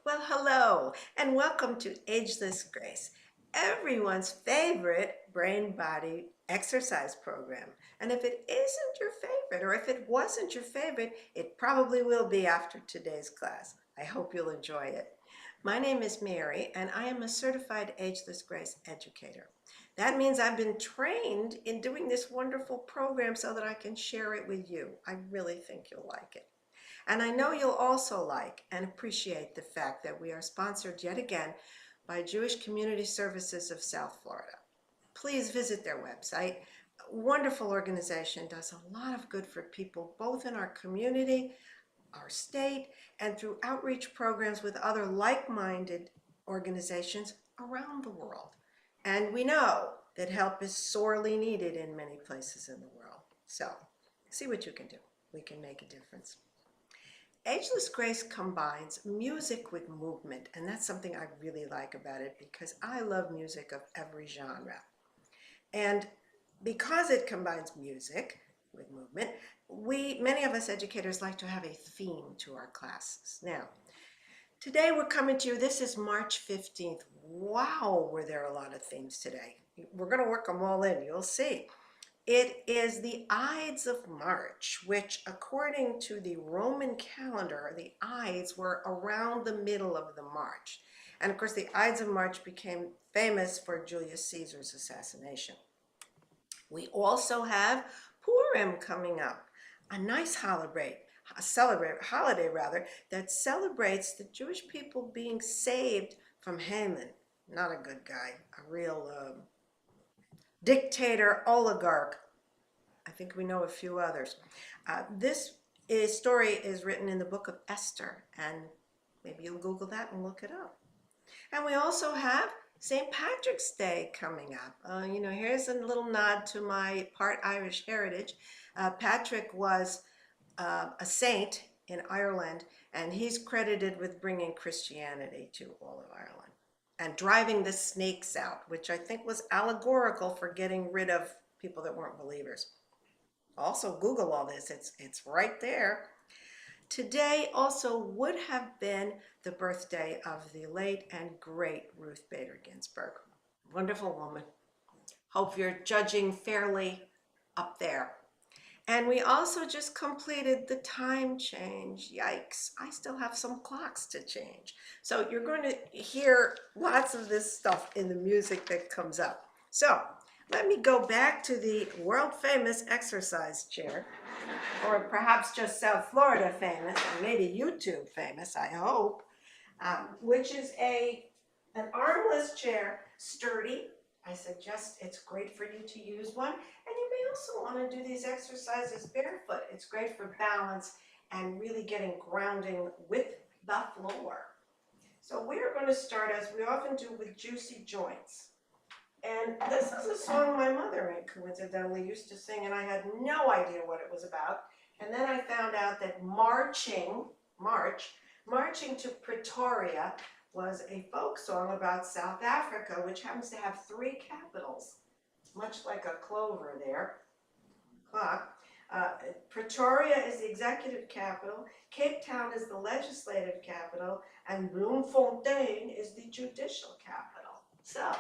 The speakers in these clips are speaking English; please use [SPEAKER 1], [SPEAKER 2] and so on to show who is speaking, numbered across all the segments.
[SPEAKER 1] Well, hello, and welcome to Ageless Grace, everyone's favorite brain body exercise program. And if it isn't your favorite, or if it wasn't your favorite, it probably will be after today's class. I hope you'll enjoy it. My name is Mary, and I am a certified Ageless Grace educator. That means I've been trained in doing this wonderful program so that I can share it with you. I really think you'll like it. And I know you'll also like and appreciate the fact that we are sponsored yet again by Jewish Community Services of South Florida. Please visit their website. A wonderful organization, does a lot of good for people both in our community, our state, and through outreach programs with other like-minded organizations around the world. And we know that help is sorely needed in many places in the world. So see what you can do. We can make a difference. Ageless Grace combines music with movement, and that's something I really like about it because I love music of every genre. And because it combines music with movement, many of us educators like to have a theme to our classes. Now, today we're coming to you, this is March 15th. Wow, were there a lot of themes today. We're going to work them all in, you'll see. It is the Ides of March, which according to the Roman calendar, the Ides were around the middle of the March. And of course, the Ides of March became famous for Julius Caesar's assassination. We also have Purim coming up, a nice holiday that celebrates the Jewish people being saved from Haman, not a good guy, a real dictator, oligarch. I think we know a few others. This story is written in the book of Esther, and maybe you'll Google that and look it up. And we also have St. Patrick's Day coming up. Here's a little nod to my part Irish heritage. Patrick was a saint in Ireland, and he's credited with bringing Christianity to all of Ireland and driving the snakes out, which I think was allegorical for getting rid of people that weren't believers. Also, Google all this, it's right there. Today also would have been the birthday of the late and great Ruth Bader Ginsburg. Wonderful woman. Hope you're judging fairly up there. And we also just completed the time change. Yikes, I still have some clocks to change. So you're going to hear lots of this stuff in the music that comes up. So let me go back to the world famous exercise chair, or perhaps just South Florida famous, or maybe YouTube famous, I hope, which is an armless chair, sturdy. I suggest it's great for you to use one. And you may also want to do these exercises barefoot. It's great for balance and really getting grounding with the floor. So we are going to start, as we often do, with juicy joints. And this is a song my mother coincidentally used to sing, and I had no idea what it was about. And then I found out that marching to Pretoria was a folk song about South Africa, which happens to have 3 capitals, much like a clover there. Pretoria is the executive capital, Cape Town is the legislative capital, and Bloemfontein is the judicial capital. So,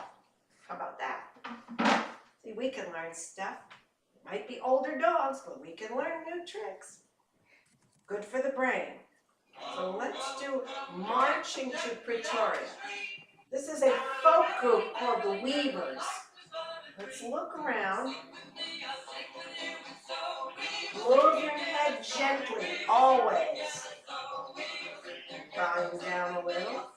[SPEAKER 1] how about that? See, we can learn stuff. It might be older dogs, but we can learn new tricks. Good for the brain. So let's do Marching to Pretoria. This is a folk group called the Weavers. Let's look around. Move your head gently, always. Volume down a little.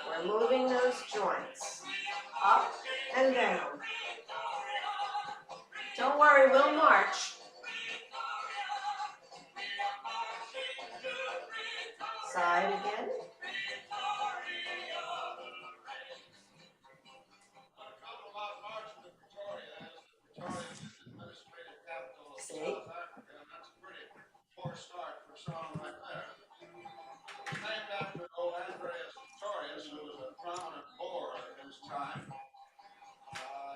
[SPEAKER 1] We're moving those joints up and down. Don't worry, we'll march. Side again. See?
[SPEAKER 2] That's a pretty poor start for a song like that. It's named after old Andreas Pretorius, who was a prominent Boer in his time.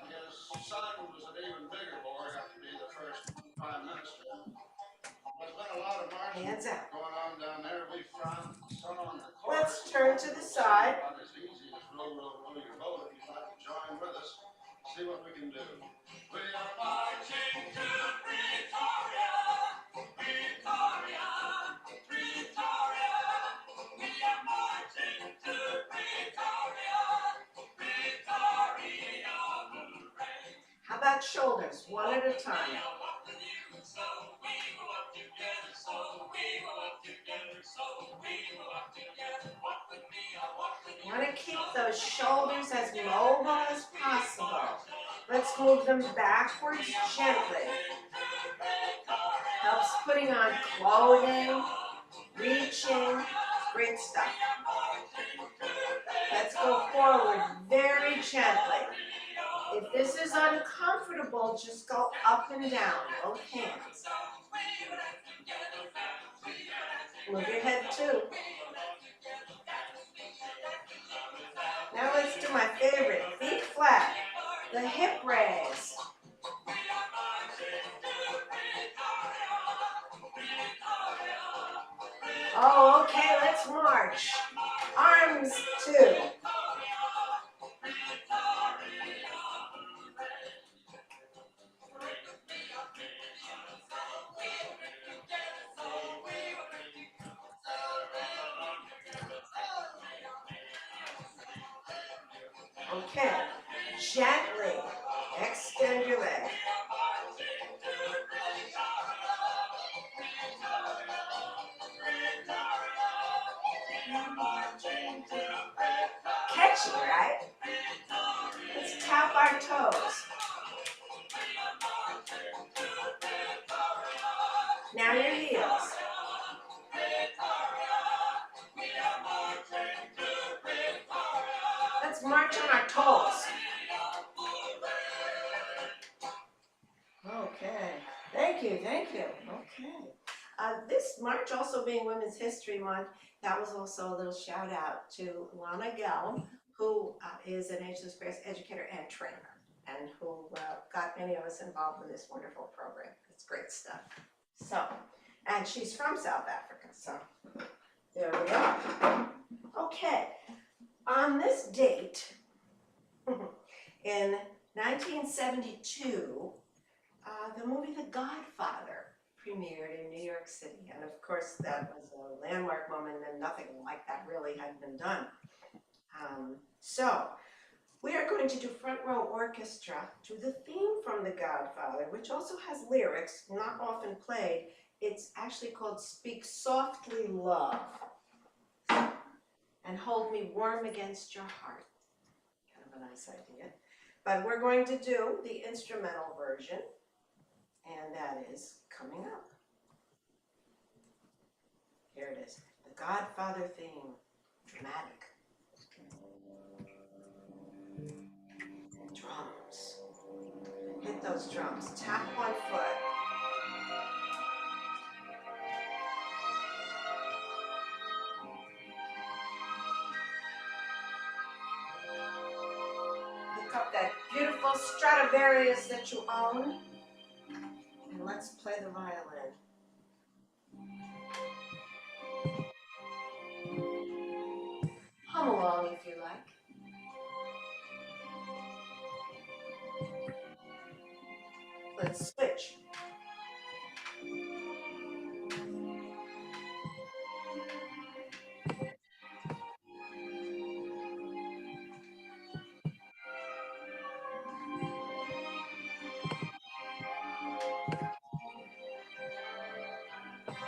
[SPEAKER 2] His son was an even bigger Boer, got to be the first prime minister. There's been a lot of marching
[SPEAKER 1] Hands out.
[SPEAKER 2] going on down there. We saw on the course.
[SPEAKER 1] Let's turn to the side.
[SPEAKER 2] Not as easy as row your boat. If you'd like to join with us, see what we can do. We are marching to Pretoria, Pretoria, Pretoria. We are marching to Pretoria, Pretoria.
[SPEAKER 1] How about shoulders, one at a time? You want to keep those shoulders as mobile as possible. Let's move them backwards gently. Helps putting on clothing, reaching, great stuff. Let's go forward very gently. If this is uncomfortable, just go up and down, both hands. Move your head too. Now let's do my favorite, feet flat, the hip raise. Oh, okay, let's march. Arms too. Okay, gently extend your leg. Catchy, right? Let's tap our toes. Now your heels. Let's march on our toes. Okay, thank you, thank you. Okay. This March also being Women's History Month, that was also a little shout out to Lana Gelb, who is an Ageless Grace educator and trainer, and who got many of us involved in this wonderful program. It's great stuff. So, and she's from South Africa, so there we are. Okay, on this date, in 1972, the movie The Godfather premiered in New York City. And of course, that was a landmark moment, and nothing like that really had been done. So we are going to do front row orchestra to the theme from The Godfather, which also has lyrics, not often played. It's actually called Speak Softly, Love, and Hold Me Warm Against Your Heart. Kind of a nice idea. But we're going to do the instrumental version, and that is coming up. Here it is, the Godfather theme, dramatic. Drums. Hit those drums, tap one foot. Pick up that beautiful Stradivarius that you own, and let's play the violin. Hum along if you like. Let's switch.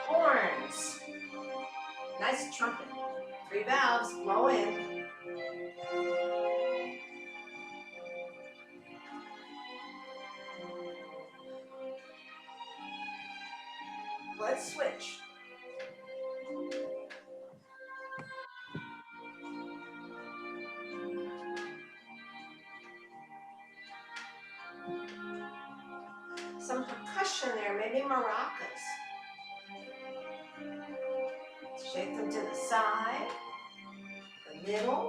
[SPEAKER 1] Horns. Nice trumpet. 3 valves, blow in. Let's switch. Some percussion there, maybe maracas. Shake them to the side, the middle,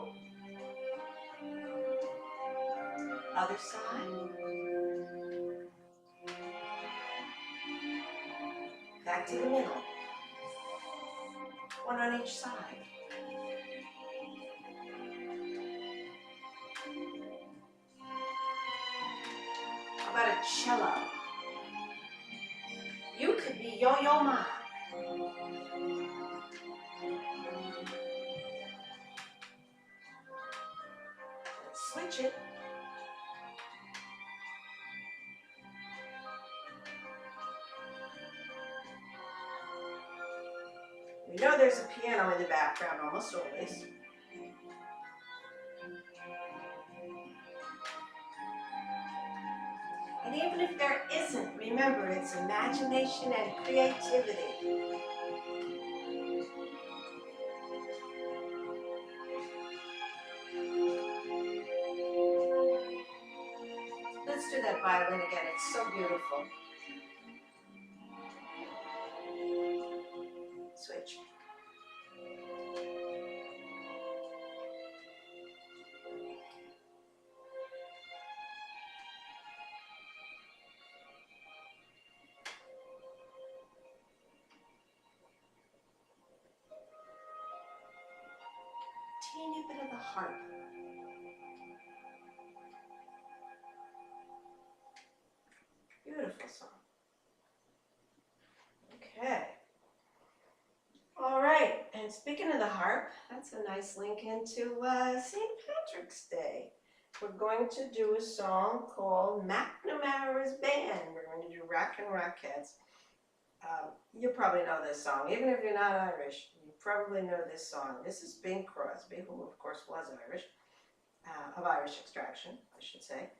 [SPEAKER 1] other side. Back to the middle. One on each side. How about a cello? You could be Yo-Yo Ma. Switch it. You know there's a piano in the background almost always. And even if there isn't, remember it's imagination and creativity. Let's do that violin again, it's so beautiful. Switch. Teeny bit of the harp. Beautiful song. Okay. All right, and speaking of the harp, that's a nice link into St. Patrick's Day. We're going to do a song called McNamara's Band. We're going to do Rockin' Rockettes. You probably know this song. Even if you're not Irish, you probably know this song. This is Bing Crosby, who of course was Irish, of Irish extraction, I should say.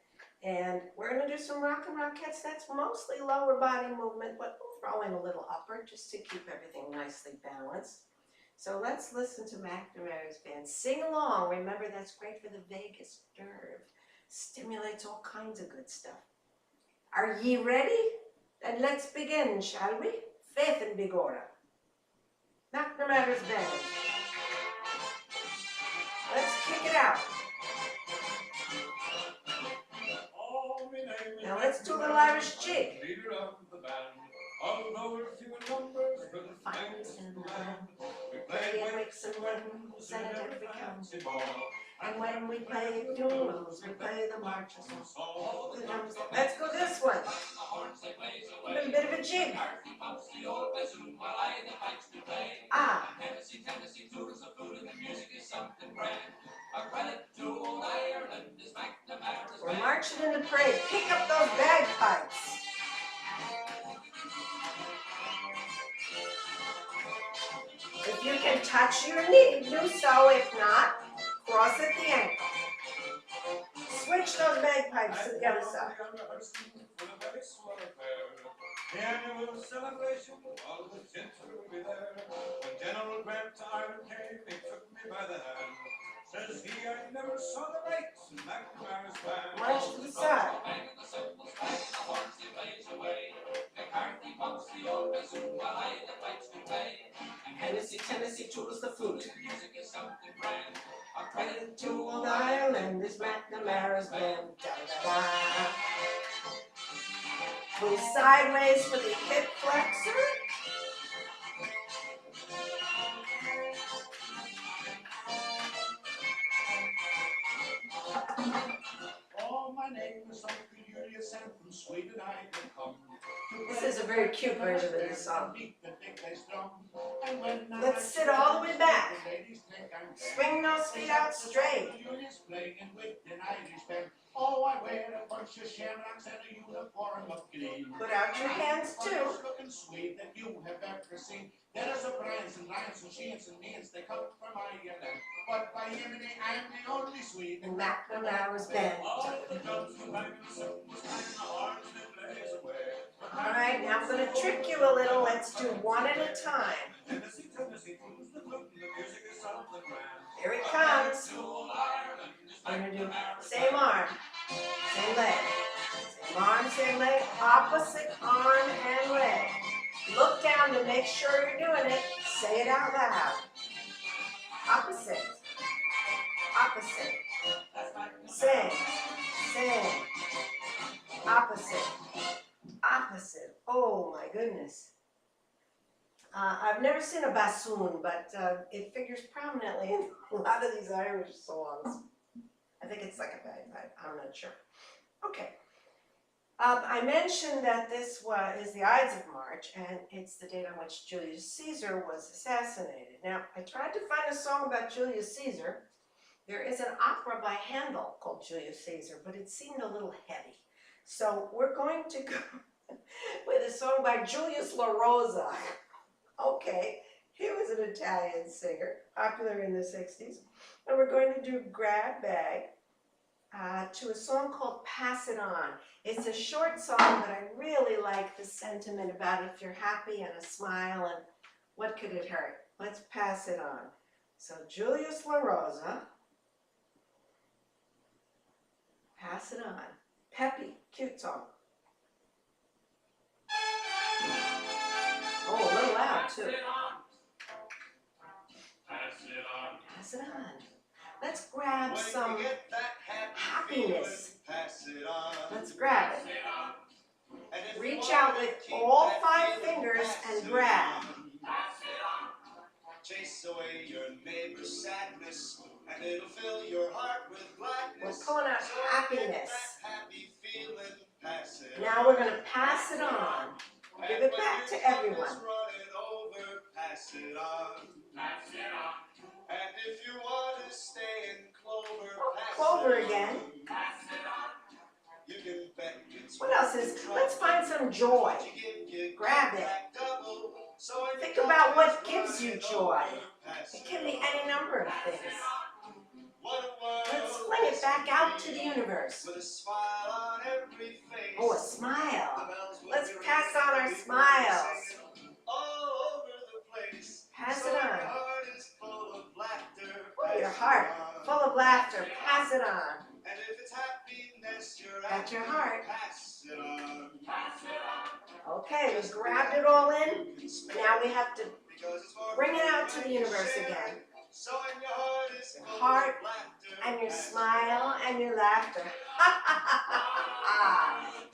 [SPEAKER 1] And we're going to do some Rockin' Rockettes. That's mostly lower body movement, but we'll throw in a little upper just to keep everything nicely balanced. So let's listen to McNamara's Band. Sing along. Remember, that's great for the vagus nerve. Stimulates all kinds of good stuff. Are ye ready? Then let's begin, shall we? Faith and Bigora. McNamara's Band. Let's kick it out. Now let's do a little Irish jig.
[SPEAKER 3] Leader of the band, although we're few in numbers, we're the finest in the land. We play wakes and weddings and at every county ball.
[SPEAKER 1] And when we play funerals, we play the marches and all the drums. Let's go this one. A bit of a jig. Ah. We're marching in the parade. Pick up those bagpipes. If you can touch your knee, do so. If not, cross at the ankle. Switch those bagpipes to the other side.
[SPEAKER 3] The annual celebration, all the gentry will be there. When General Grant to Ireland came, he took me by the hand. Says he, I never saw the lights in McNamara's band.
[SPEAKER 1] March to the side. Tennessee, Tennessee, tools the flute. Our credit to old Ireland is McNamara's Band. Da, da, da. Move sideways for the hip flexor.
[SPEAKER 2] Oh, my name is Uncle Julius, and from Sweden I can come.
[SPEAKER 1] This is a very cute version of this song. Let's sit all the way back. Swing those feet out straight.
[SPEAKER 2] Oh, I wear a bunch of shamrocks and a uniform of green.
[SPEAKER 1] Put out your hands too.
[SPEAKER 2] Most looking Swede that you have ever seen. There are O'Briens and Lions and Sheens and Means, they come from Ireland. But by Yemeni, I'm the only Swede
[SPEAKER 1] in McNamara's Band. All right, now I'm going to trick you a little. Let's do one at a time. Here it comes. We're going to do same arm, same leg. Same arm, same leg, opposite arm and leg. Look down to make sure you're doing it. Say it out loud. Opposite. Opposite. Same. Same. Opposite. Opposite. Oh my goodness. I've never seen a bassoon, but it figures prominently in a lot of these Irish songs. I think it's like a bagpipe, I'm not sure. Okay. I mentioned that this is the Ides of March, and it's the date on which Julius Caesar was assassinated. Now, I tried to find a song about Julius Caesar. There is an opera by Handel called Julius Caesar, but it seemed a little heavy. So we're going to go with a song by Julius La Rosa. Okay, he was an Italian singer, popular in the 60s. And we're going to do Grab Bag to a song called Pass It On. It's a short song, but I really like the sentiment about if you're happy and a smile and what could it hurt? Let's pass it on. So Julius La Rosa, Pass It On. Peppy, cute song. Oh, a little loud too. Pass it on. Let's grab some happiness. Let's grab it. Reach out with all 5 fingers and grab.
[SPEAKER 3] Chase away your neighbor's sadness, and it'll fill your heart with gladness.
[SPEAKER 1] We're pulling out happiness.
[SPEAKER 3] Happy feeling, pass it
[SPEAKER 1] now we're going to pass it on. Give it back to everyone.
[SPEAKER 3] Running over, pass it on. Pass it on. And if you want to stay in clover, pass
[SPEAKER 1] Clover
[SPEAKER 3] it
[SPEAKER 1] again.
[SPEAKER 3] On. Pass it on. You can bet it's
[SPEAKER 1] what else is? Let's find some joy. Grab it. Think about what gives you joy. It can be any number of things. Let's fling it back out to the universe. Oh, a smile. Let's pass on our smiles. Pass it on. Oh, your heart, full of laughter. Pass it on. At your heart. Okay, we grabbed it all in. Now we have to bring it out to the universe again. Your heart and your smile and your laughter.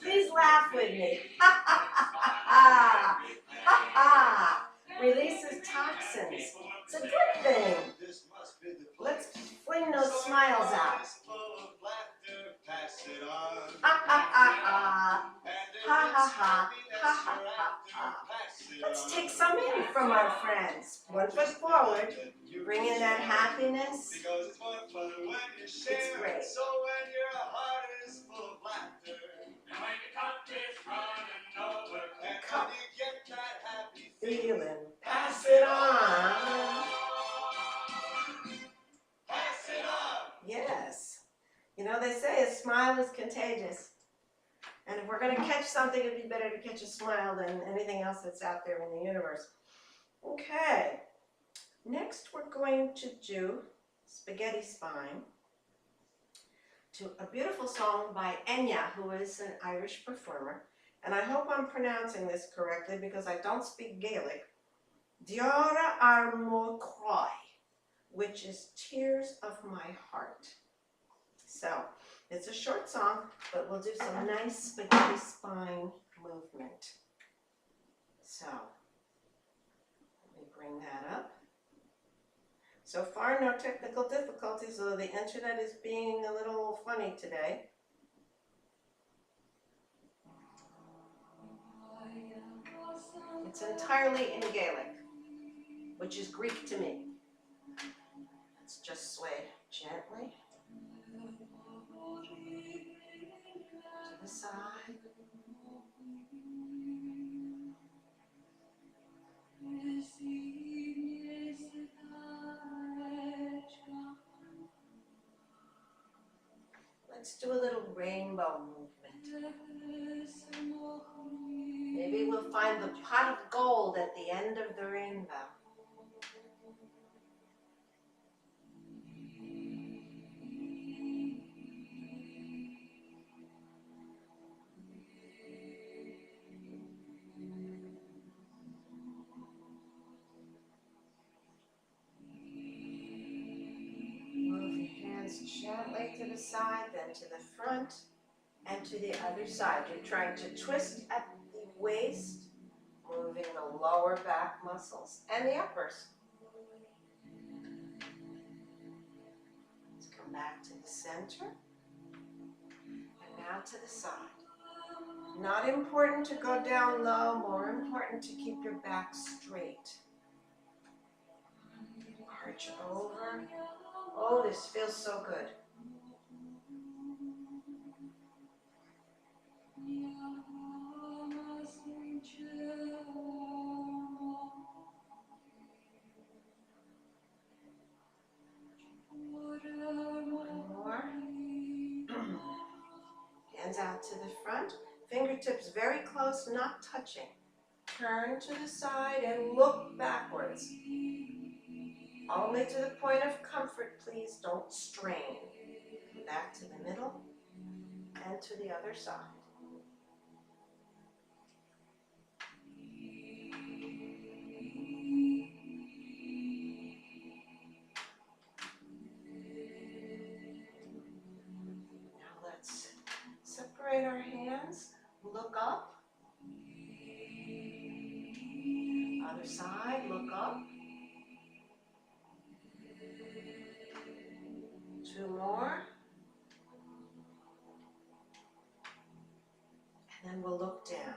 [SPEAKER 1] Please laugh with me. Releases toxins. It's a good thing. Let's fling those smiles out. Let's take some in from our friends. 1 foot forward. Bring in that happiness. It's great. Cup. Feeling. Pass it on. Yes. You know, they say a smile is contagious. And if we're going to catch something, it'd be better to catch a smile than anything else that's out there in the universe. Okay. Next, we're going to do Spaghetti Spine to a beautiful song by Enya, who is an Irish performer. And I hope I'm pronouncing this correctly because I don't speak Gaelic. Diora ar mo cry, which is Tears of My Heart. So, it's a short song, but we'll do some nice spaghetti spine movement. So, let me bring that up. So far, no technical difficulties, although the internet is being a little funny today. It's entirely in Gaelic, which is Greek to me. Let's just sway gently to the side. Let's do a little rainbow movement. Maybe we'll find the pot of gold at the end of the rainbow. Gently to the side, then to the front, and to the other side. You're trying to twist at the waist, moving the lower back muscles and the uppers. Let's come back to the center. And now to the side. Not important to go down low, more important to keep your back straight. Arch over. Oh, this feels so good. One more. Hands out to the front. Fingertips very close, not touching. Turn to the side and look backwards. Only to the point of comfort, please. Don't strain. Back to the middle and to the other side. Now let's separate our hands. Look up. Other side, look up. Two more. And then we'll look down.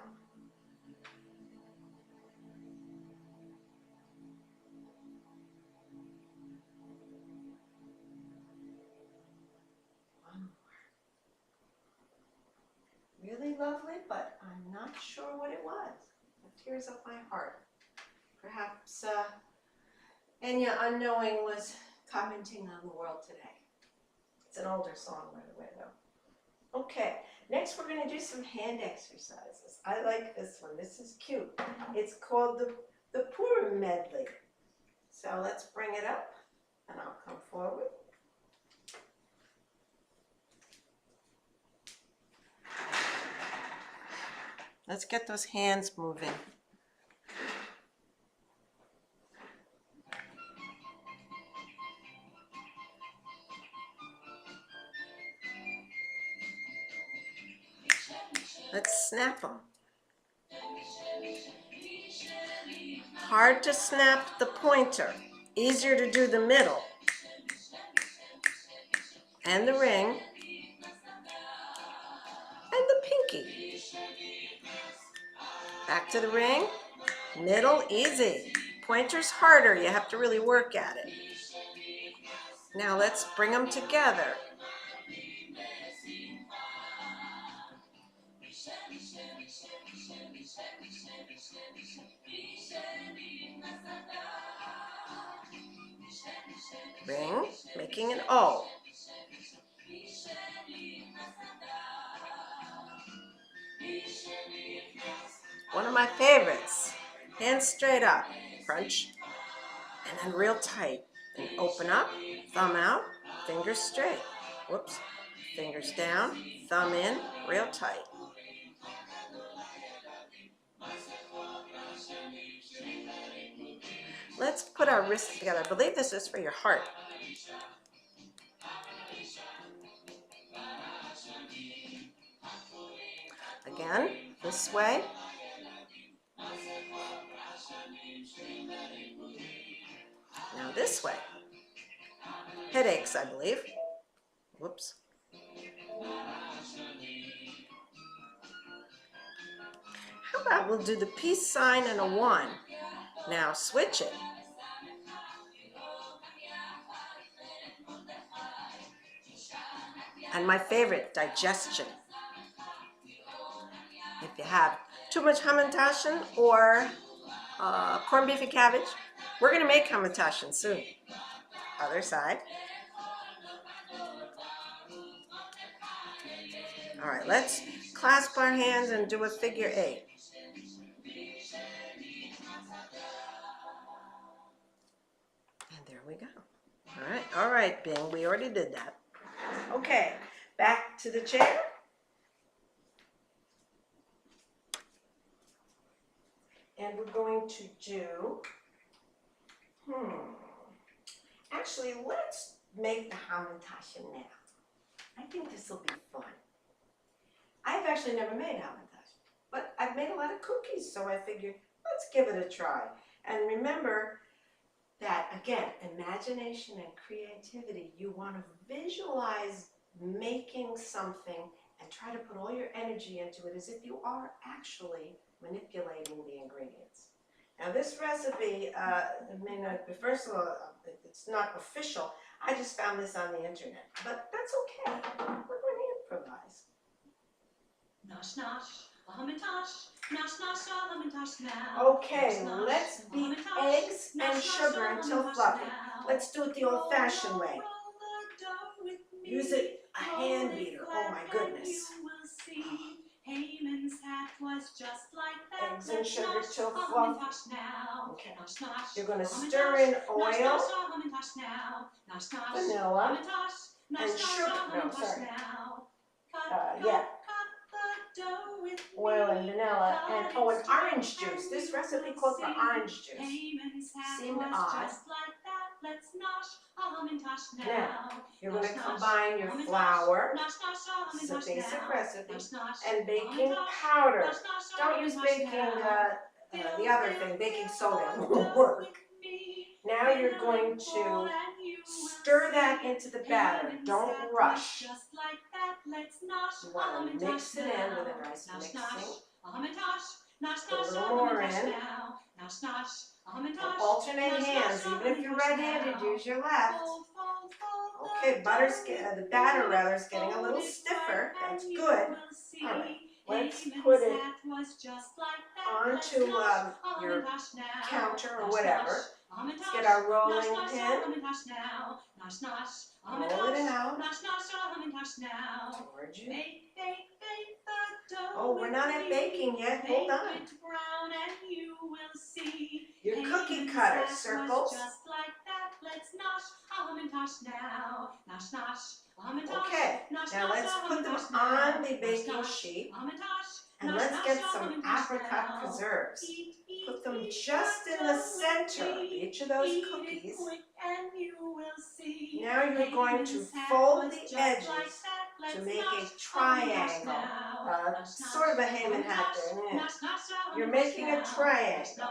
[SPEAKER 1] One more. Really lovely, but I'm not sure what it was. It tears up my heart. Perhaps Enya Unknowing was commenting on the world today. It's an older song, by the way, though. Okay, next we're going to do some hand exercises. I like this one. This is cute. It's called the Pura Medley. So let's bring it up, and I'll come forward. Let's get those hands moving. Let's snap them. Hard to snap the pointer. Easier to do the middle. And the ring. And the pinky. Back to the ring. Middle, easy. Pointer's harder. You have to really work at it. Now let's bring them together. Ring, making an O. One of my favorites. Hands straight up. Crunch. And then real tight. And open up. Thumb out. Fingers straight. Whoops. Fingers down. Thumb in. Real tight. Let's put our wrists together. I believe this is for your heart. Again, this way. Now this way. Headaches, I believe. Whoops. How about we'll do the peace sign and a 1. Now switch it. And my favorite, digestion. If you have too much hamantaschen or corned beef and cabbage, we're going to make hamantaschen soon. Other side. All right, let's clasp our hands and do a figure 8. And there we go. All right, Bing, we already did that. Okay, back to the chair. And we're going to do, actually, let's make the hamantaschen now. I think this will be fun. I've actually never made hamantaschen, but I've made a lot of cookies, so I figured Let's give it a try. And remember that, again, imagination and creativity, you want to visualize making something and try to put all your energy into it as if you are actually manipulating the ingredients. Now this recipe, may not be, first of all, it's not official. I just found this on the internet, but that's okay. We're going to improvise.
[SPEAKER 4] Nosh nosh, Ahamantosh, nosh nosh, Ahamantosh now.
[SPEAKER 1] Okay, let's beat eggs and sugar until fluffy. Let's do it the old-fashioned way. Use a hand beater. Oh my goodness. Eggs and sugar till fluffy. Okay. You're going to stir in oil, vanilla, and sugar. No, sorry. Yeah. Oil and vanilla, and oh, and orange juice. This recipe called for orange juice. Seemed odd. Now, you're going to combine your flour, this is a basic recipe, and baking powder. Don't use the other thing, baking soda, it won't work. Now you're going to stir that into the batter. Don't rush. You want to mix it in with a nice mixing. Put a little more in. And alternate hands. Even if you're right-handed, use your left. Okay, the batter rather is getting a little stiffer. That's good. All right, let's put it onto your counter or whatever. Let's get our rolling pin. Roll it out towards you. Oh, we're not at baking yet. Hold on. Your cookie cutter circles. Okay, now let's put them on the baking sheet. And let's get some apricot preserves. Put them just in the center of each of those cookies. Now you're going to fold the edges to make a triangle. Sort of a Haman hat there. You're making a triangle.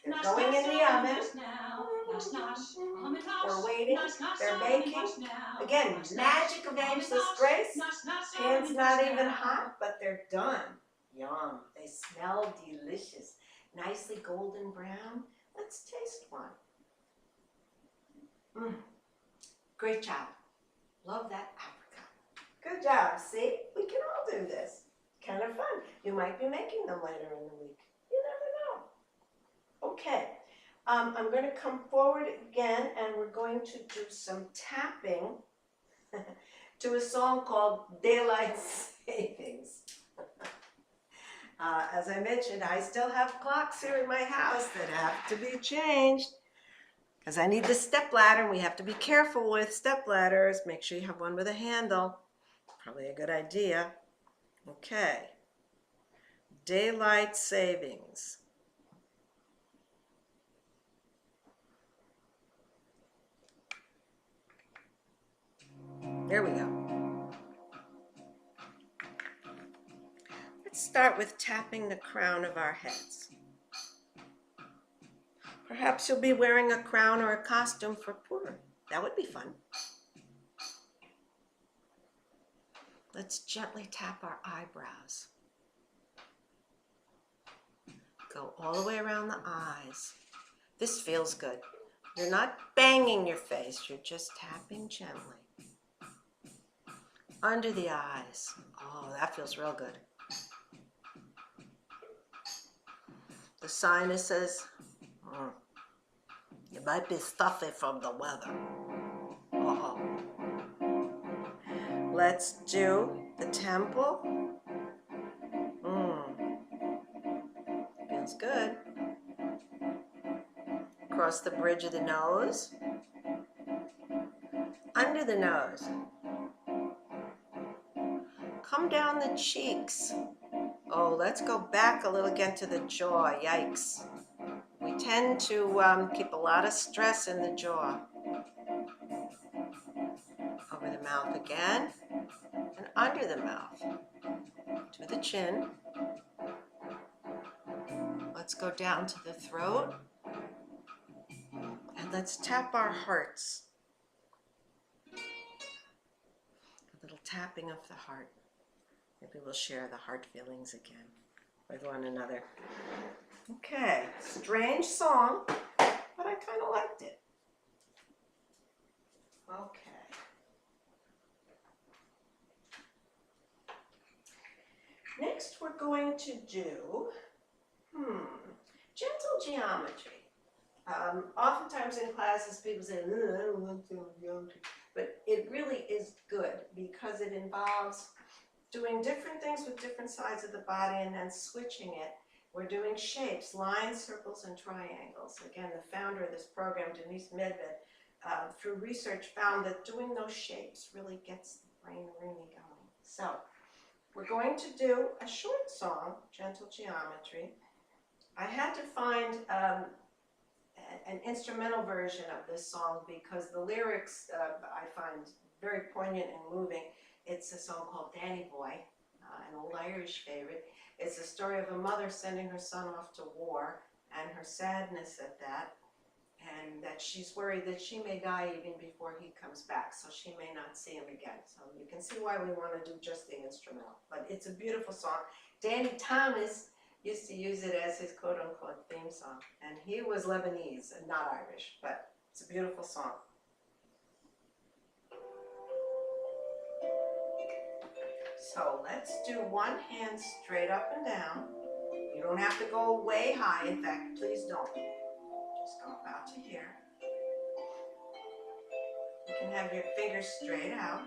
[SPEAKER 1] They're going in the oven. We're waiting. They're baking. Again, magic of Ageless Grace. Pan's not even hot, but they're done. Yum. They smell delicious. Nicely golden brown. Let's taste one. Great job. Love that apricot. Good job. See? We can all do this. Kind of fun. You might be making them later in the week. You never know. Okay. I'm going to come forward again and we're going to do some tapping to a song called Daylight Savings. As I mentioned, I still have clocks here in my house that have to be changed because I need the step ladder, and we have to be careful with step ladders. Make sure you have one with a handle. Probably a good idea. Okay. Daylight savings. There we go. Let's start with tapping the crown of our heads. Perhaps you'll be wearing a crown or a costume for Purim. That would be fun. Let's gently tap our eyebrows. Go all the way around the eyes. This feels good. You're not banging your face, you're just tapping gently. Under the eyes. Oh, that feels real good. The sinuses. You might be stuffy from the weather. Uh-oh. Let's do the temple. Feels good. Across the bridge of the nose. Under the nose. Come down the cheeks. Oh, let's go back a little again to the jaw. Yikes. We tend to keep a lot of stress in the jaw. Over the mouth again. And under the mouth. To the chin. Let's go down to the throat. And let's tap our hearts. A little tapping of the heart. Maybe we'll share the heart feelings again with one another. Okay, strange song, but I kind of liked it. Okay. Next we're going to do, gentle geometry. Oftentimes in classes people say, I don't want gentle geometry, but it really is good because it involves doing different things with different sides of the body and then switching it. We're doing shapes, lines, circles, and triangles. Again, the founder of this program, Denise Medved, through research found that doing those shapes really gets the brain really going. So we're going to do a short song, Gentle Geometry. I had to find an instrumental version of this song because the lyrics I find very poignant and moving. It's a song called Danny Boy, an old Irish favorite. It's a story of a mother sending her son off to war and her sadness at that, and that she's worried that she may die even before he comes back, so she may not see him again. So you can see why we want to do just the instrumental, but it's a beautiful song. Danny Thomas used to use it as his quote-unquote theme song, and he was Lebanese and not Irish, but it's a beautiful song. So let's do one hand straight up and down. You don't have to go way high. In fact, please don't. Just go about to here. You can have your fingers straight out.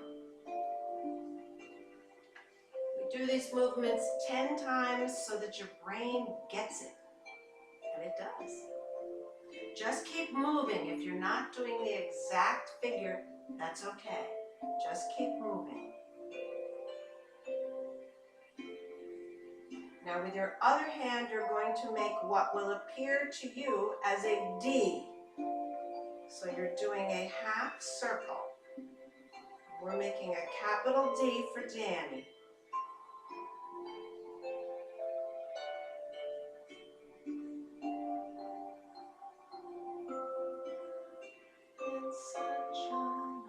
[SPEAKER 1] We do these movements 10 times so that your brain gets it. And it does. Just keep moving. If you're not doing the exact figure, that's okay. Just keep moving. Now with your other hand, you're going to make what will appear to you as a D. So you're doing a half circle. We're making a capital D for Danny. In sunshine.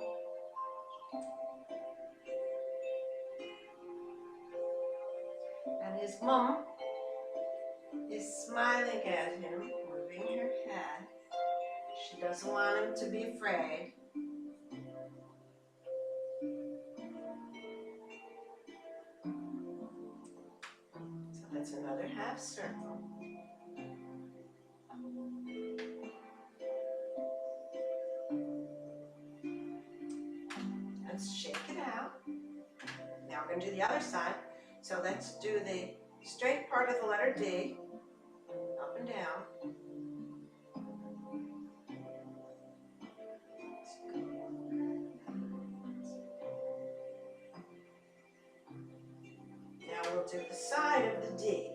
[SPEAKER 1] And his mom is smiling at him, moving her head. She doesn't want him to be afraid. So that's another half circle. Let's shake it out. Now we're going to do the other side. So let's do the straight part of the letter D, up and down. Now we'll do the side of the D.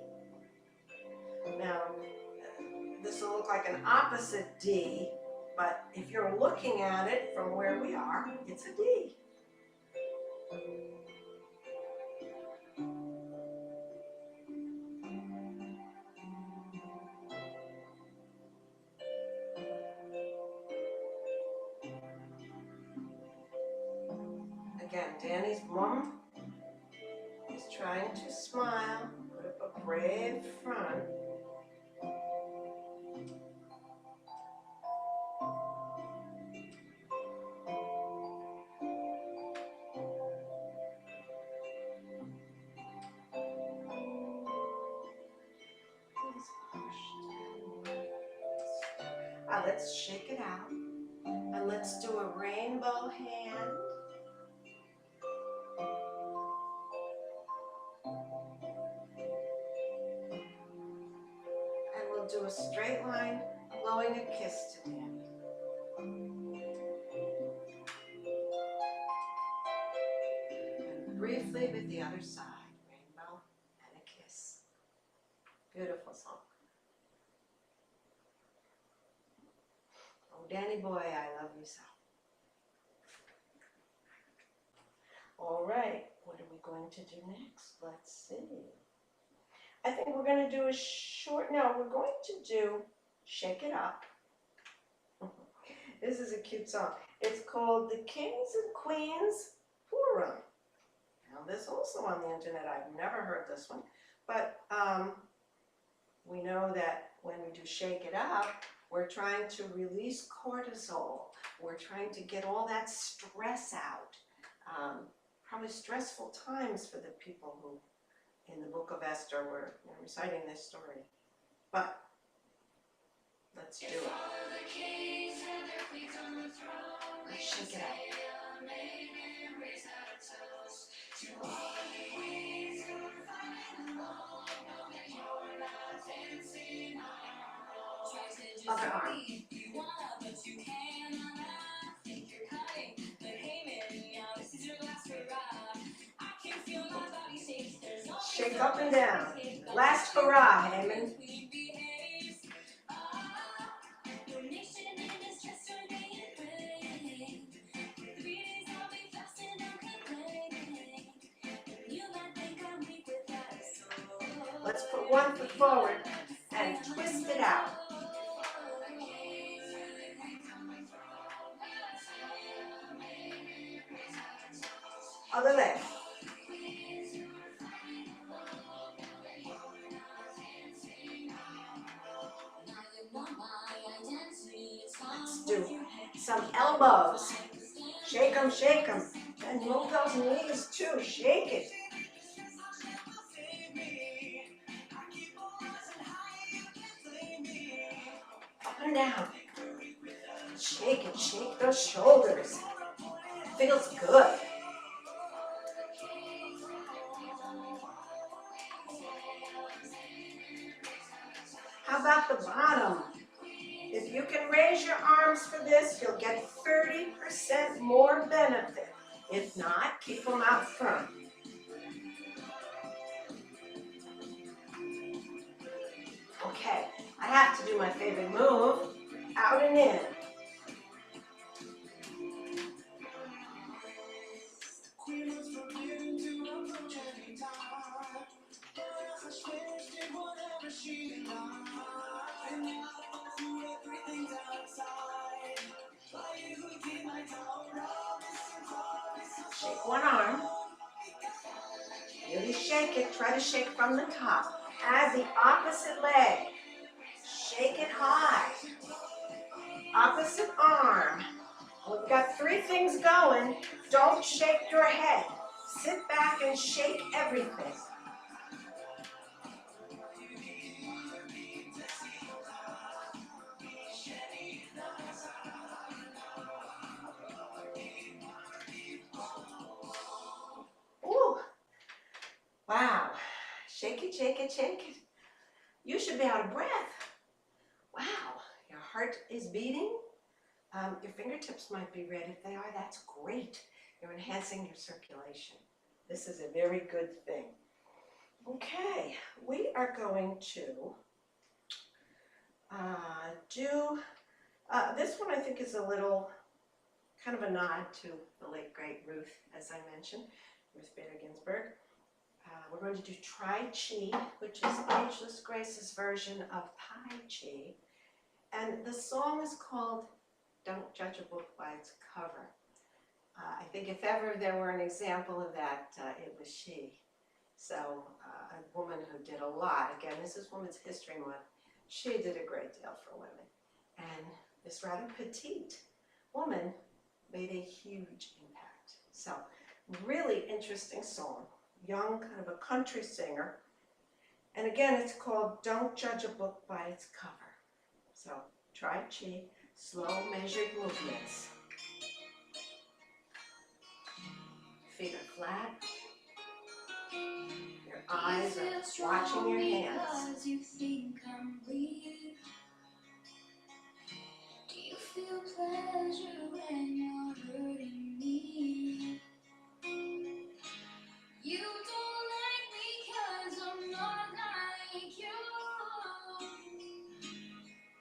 [SPEAKER 1] Now, this will look like an opposite D, but if you're looking at it from where we are, it's a D. Again, Danny's mom is trying to smile, put up a brave front. Let's shake it out, and let's do a rainbow hand. And we'll do a straight line, blowing a kiss to Danny. And briefly with the other side, rainbow and a kiss. Beautiful song. Oh, Danny boy, I love you so. All right, what are we going to do next? Let's see. I think we're going to do a short, no, we're going to do Shake It Up. This is a cute song. It's called The Kings and Queens Forum. Now, this also on the internet. I've never heard this one. But we know that when we do Shake It Up, we're trying to release cortisol. We're trying to get all that stress out. Probably stressful times for the people who, in the book of Esther, were reciting this story. But let's do it. Let's shake it up. Other arm. Shake up and down. Last hurrah, Heyman. Let's put one foot forward and twist it out. Other leg. Let's do some elbows. Shake them, shake them. And move those knees too. Shake it. Up and down. Shake it, shake those shoulders. Feels good. How about the bottom? If you can raise your arms for this, you'll get 30% more benefit. If not, keep them out front. Okay, I have to do my favorite move. Out and in. Shake one arm. Really shake it. Try to shake from the top. Add the opposite leg. Shake it high. Opposite arm. We've got 3 things going. Don't shake your head. Sit back and shake everything. Ooh. Wow. Shake it, shake it, shake it. You should be out of breath. Wow. Your heart is beating. Your fingertips might be red. If they are, that's great. You're enhancing your circulation. This is a very good thing. Okay, we are going to do, this one I think is a little, kind of a nod to the late great Ruth, as I mentioned, Ruth Bader Ginsburg. We're going to do Tai Chi, which is Ageless Grace's version of Tai Chi. And the song is called Don't Judge a Book by Its Cover. I think if ever there were an example of that, it was she. So a woman who did a lot. Again, this is Women's History Month. She did a great deal for women. And this rather petite woman made a huge impact. So really interesting song. Young, kind of a country singer. And again, it's called Don't Judge a Book by Its Cover. So Tai Chi, slow measured movements. Feet are flat. Your eyes are watching your hands.
[SPEAKER 5] You think I'm weak? Do you feel pleasure when you're hurting me? You don't like me 'cause I'm not like you.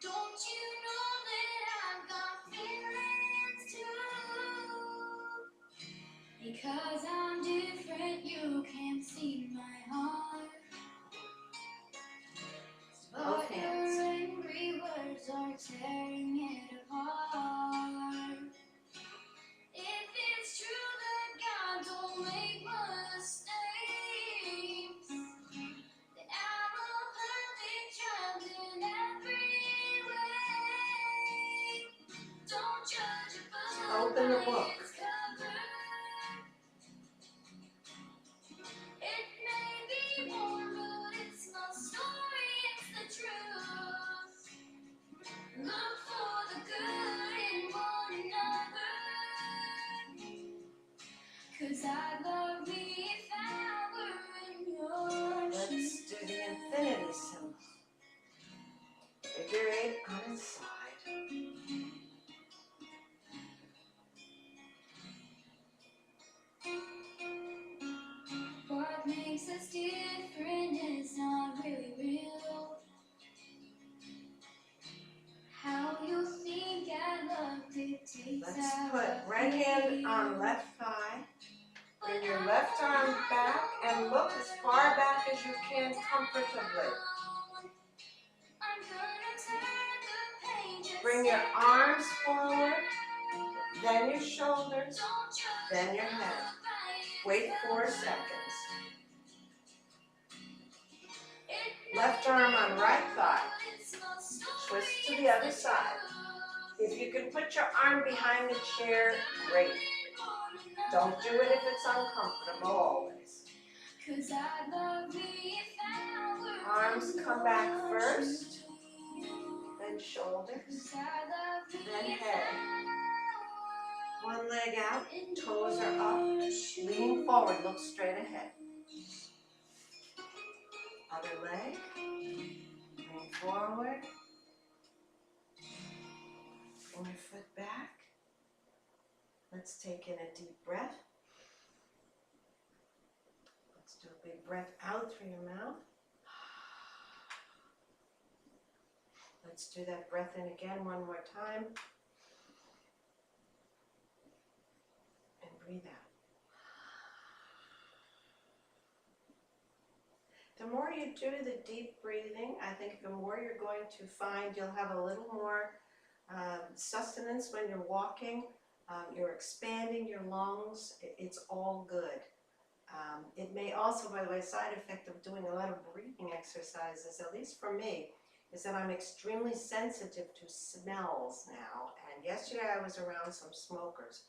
[SPEAKER 5] Don't you know that I've got feelings too? Because I'm different, you can't see my heart.
[SPEAKER 1] in the book.
[SPEAKER 5] It may be warm, but it's my story, it's the truth. Look for the good in one another, 'cause I'd love me if I were in your
[SPEAKER 1] Let's
[SPEAKER 5] shoes.
[SPEAKER 1] do the infinity symbol. Figure 8 on its side.
[SPEAKER 5] What makes us different is not really real. How you think I love dictates
[SPEAKER 1] Let's
[SPEAKER 5] how
[SPEAKER 1] put
[SPEAKER 5] I
[SPEAKER 1] right hand
[SPEAKER 5] feel.
[SPEAKER 1] on left thigh.
[SPEAKER 5] But
[SPEAKER 1] Bring your
[SPEAKER 5] I
[SPEAKER 1] left arm
[SPEAKER 5] won't
[SPEAKER 1] back and look as far back as you can comfortably.
[SPEAKER 5] I'm gonna turn the pages.
[SPEAKER 1] Bring your arms forward, then your shoulders,
[SPEAKER 5] Don't judge
[SPEAKER 1] then your head. Wait 4 seconds. Left arm on right thigh. Twist to the other side. If you can put your arm behind the chair, great. Don't do it if it's uncomfortable always. Arms come back first, then shoulders, then head. One leg out, toes are up, lean forward, look straight ahead. Other leg, lean forward, bring your foot back. Let's take in a deep breath. Let's do a big breath out through your mouth. Let's do that breath in again one more time. And breathe out. The more you do the deep breathing, I think the more you're going to find you'll have a little more sustenance when you're walking. You're expanding your lungs. It's all good. It may also, by the way, a side effect of doing a lot of breathing exercises, at least for me, is that I'm extremely sensitive to smells now. And yesterday I was around some smokers.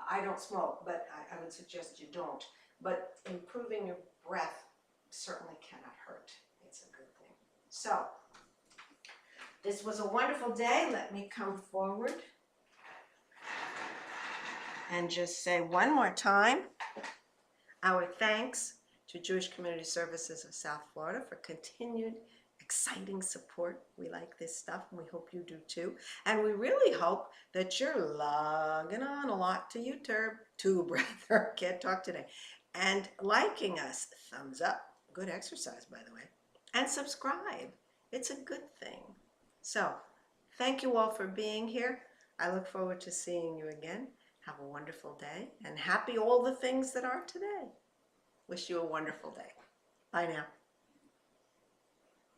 [SPEAKER 1] I don't smoke, but I would suggest you don't. But improving your breath certainly cannot hurt. It's a good thing. So, this was a wonderful day. Let me come forward and just say one more time our thanks to Jewish Community Services of South Florida for continued exciting support. We like this stuff and we hope you do too. And we really hope that you're logging on a lot to YouTube, rather, can't talk today, and liking us. Thumbs up, good exercise by the way, and subscribe. It's a good thing. So, thank you all for being here. I look forward to seeing you again. Have a wonderful day and happy all the things that are today. Wish you a wonderful day. Bye now.